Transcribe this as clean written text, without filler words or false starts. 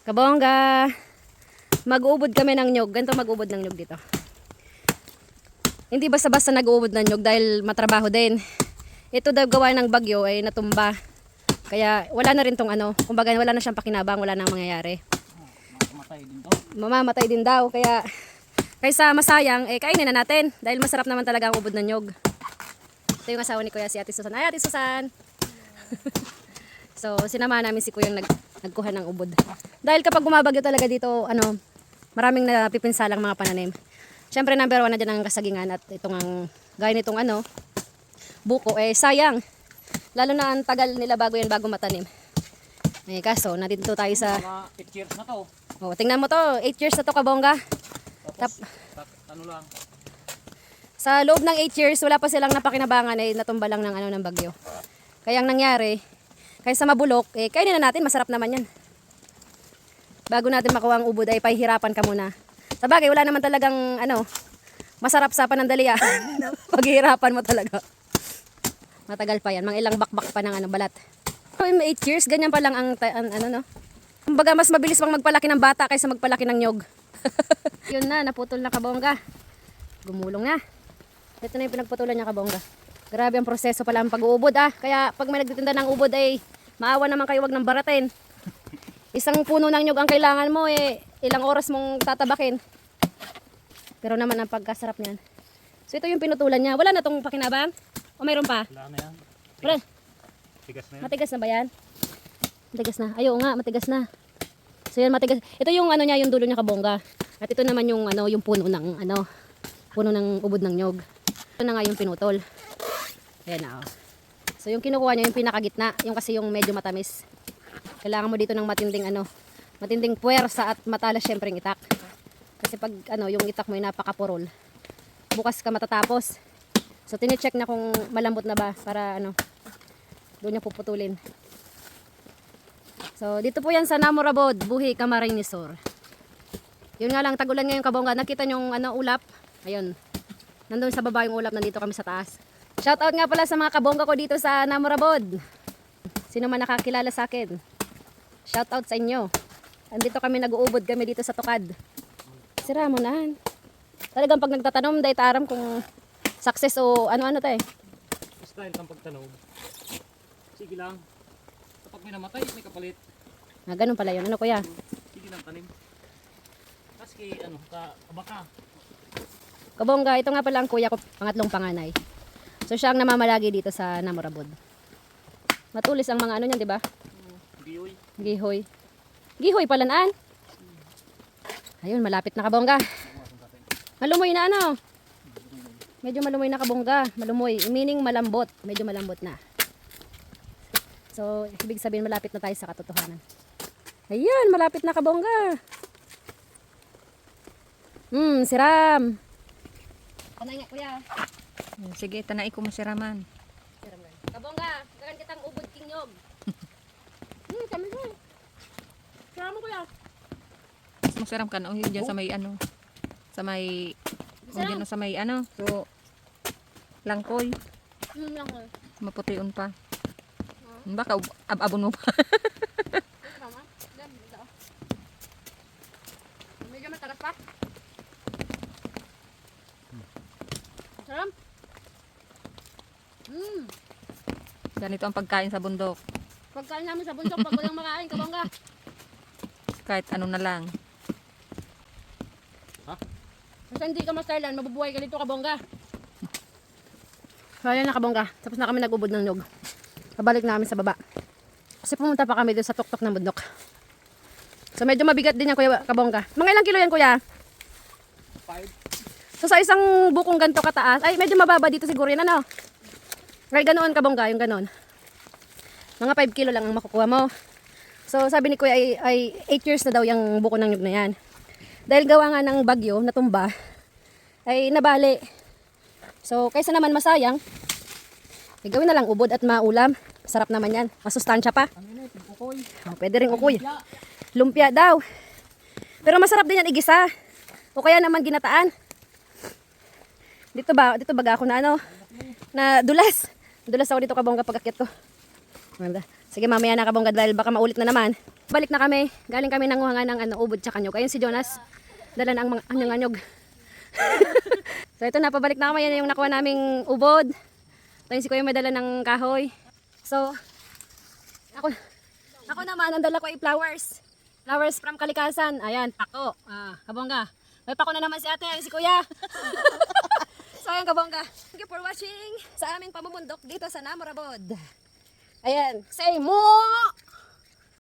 Kabongga, mag-uubod kami ng nyog. Ganito mag-uubod ng nyog dito. Hindi basta-basta nag-uubod ng nyog dahil matrabaho din. Ito daw gawa ng bagyo ay natumba. Kaya wala na rin tong ano, kumbaga wala na siyang pakinabang, wala nang mangyayari. Mamamatay din to. Mamamatay din daw. Kaya kaysa masayang, kainin na natin. Dahil masarap naman talaga ang ubod ng nyog. Ito yung asawa ni Kuya, si Ate Susan. Ay, Ate Susan! So, sinama namin si Kuya nagkuha ng ubod. Dahil kapag bumabagyo talaga dito, maraming napipinsalang mga pananim. Siyempre, number 1 na dyan ang kasagingan at itong ang, gaya nitong buko, sayang. Lalo na ang tagal nila bago matanim. Kaso, nandito tayo sa... Mga 8 years na to. Oh, tingnan mo to, 8 years na to, Kabongga. Tapos, ano lang. Sa loob ng 8 years, wala pa silang napakinabangan ay natumba lang ng bagyo. Kaya ang nangyari, kaysa mabulok, kainin na natin, masarap naman yan. Bago natin makuha ang ubod ay pahihirapan ka muna. Sa bagay, wala naman talagang masarap sa panandalian. Paghihirapan mo talaga. Matagal pa yan, mga ilang bakbak pa ng balat. So, 8 years, ganyan pa lang ang kumbaga mas mabilis pang magpalaki ng bata kaysa magpalaki ng nyog. Yun na, naputol na, Kabongga. Gumulong na. Ito na yung pinagputulan niya, Kabongga. Grabe ang proseso pala ang pag-uubod Kaya pag may nagtitinda ng ubod ay maawa naman kayo, wag nang baratin. Isang puno ng nyog ang kailangan mo ilang oras mong tatabakin. Pero naman ang pagkasarap niyan. So ito yung pinutulan niya. Wala na tong pakinabang? O mayroon pa? Wala na yan. Wala. Tigas na yan. Matigas na ba yan? Matigas na. Ayo nga, matigas na. So yan matigas. Ito yung niya, yung dulo niya, Kabongga. At ito naman yung yung puno ng puno ng ubod ng nyog. Ito na nga yung pinutol. Ayan na. So yung kinukuha niya yung pinakagitna, yung kasi yung medyo matamis. Kailangan mo dito ng matinding puwersa at matalas syempre ang itak. Kasi pag yung itak mo ay napakapurol. Bukas ka matatapos. So tini-check na kung malambot na ba para doon niya puputulin. So dito po yan sa Namorabod, Buhi, Camarines Sur. Yun nga lang, tagulan ngayon, Kabongga. Nakita niyo yung ulap. Ayun. Nandun sa baba yung ulap, nandito kami sa taas. Shout out nga pala sa mga kabongga ko dito sa Namorabod. Sino man nakakilala sa akin. Shout out sa inyo. Andito kami, nag-uubod kami dito sa tukad. Sira mo na. Talagang pag nagtatanom, dahil taram kung success o ano-ano tayo. Style kang pagtanog. Sige lang. Kapag may namatay, may kapalit. Ganun pala yun. Ano kuya? Sige lang tanim. Tapos kay kabaka. Kabongga, ito nga pala ang kuya ko, pangatlong panganay. So siya ang namamalagi dito sa Namorabod. Matulis ang mga niyan, di ba? Gihoy. Gihoy. Gihoy palanaan. Ayun, malapit na, Kabongga. Malumoy na Medyo malumoy na, Kabongga. Malumoy. Meaning malambot. Medyo malambot na. So, ibig sabihin malapit na tayo sa katotohanan. Ayun, malapit na, Kabongga. Siram. Panay nga, kuya. Sige, tanay ko masiraman. Siram lang. Kabongga, kagan kitang ubod kinyog. Kami ko. Siram mo, kuya. Masiram ka na. Diyan sa may sa may diyan sa may so langkoy. Lang ko. Maputiun pa. Baka abon mo pa. Medyo matagas pa. Sarap. Ganito ang pagkain sa bundok. Pagkain namin sa bundok, pag walang makain, Kabongga. Kahit ano na lang. Basta hindi ka ma-stylean, mabubuhay ka dito, Kabongga. So ayan na, Kabongga. Tapos na kami nag-ubod ng nyog. Pabalik namin sa baba. Kasi pumunta pa kami doon sa tuktok ng bundok. So medyo mabigat din yan, Kuya Kabongga. Mga ilang kilo yan, Kuya? 5. So sa isang bukong ganito kataas, ay medyo mababa dito siguro yan, Kaya ganoon, Kabongga, yung ganoon. Mga 5 kilo lang ang makukuha mo. So sabi ni Kuya ay 8 years na daw yung buko ng nyug na yan. Dahil gawa nga ng bagyo, natumba, ay nabali. So kaysa naman masayang, gawin na lang ubod at maulam. Sarap naman yan. Masustansya pa. Ukoy. Pwede rin ukoy. Lumpia daw. Pero masarap din yan igisa. O kaya naman ginataan. Dito baga ako na dulas. Dulas ako dito, Kabongga, pag-akyat ko. Sige, mamaya na, Kabongga, dahil baka maulit na naman. Balik na kami. Galing kami nanguhangan ng ubod tsaka nyog. Ayun si Jonas. Dala na ang mga anyog-anyog. So ito na, pabalik na kami. Yan yung nakuha naming ubod. Ito yung si Kuya may dala ng kahoy. So, ako naman, ang dala ko ay flowers. Flowers from Kalikasan. Ayan, pako. Kabongga. May pako na naman si ate. Ayan si Kuya. So ayan, kabongga. Thank you for watching sa aming pamumundok dito sa Namorabod. Ayan, say mo!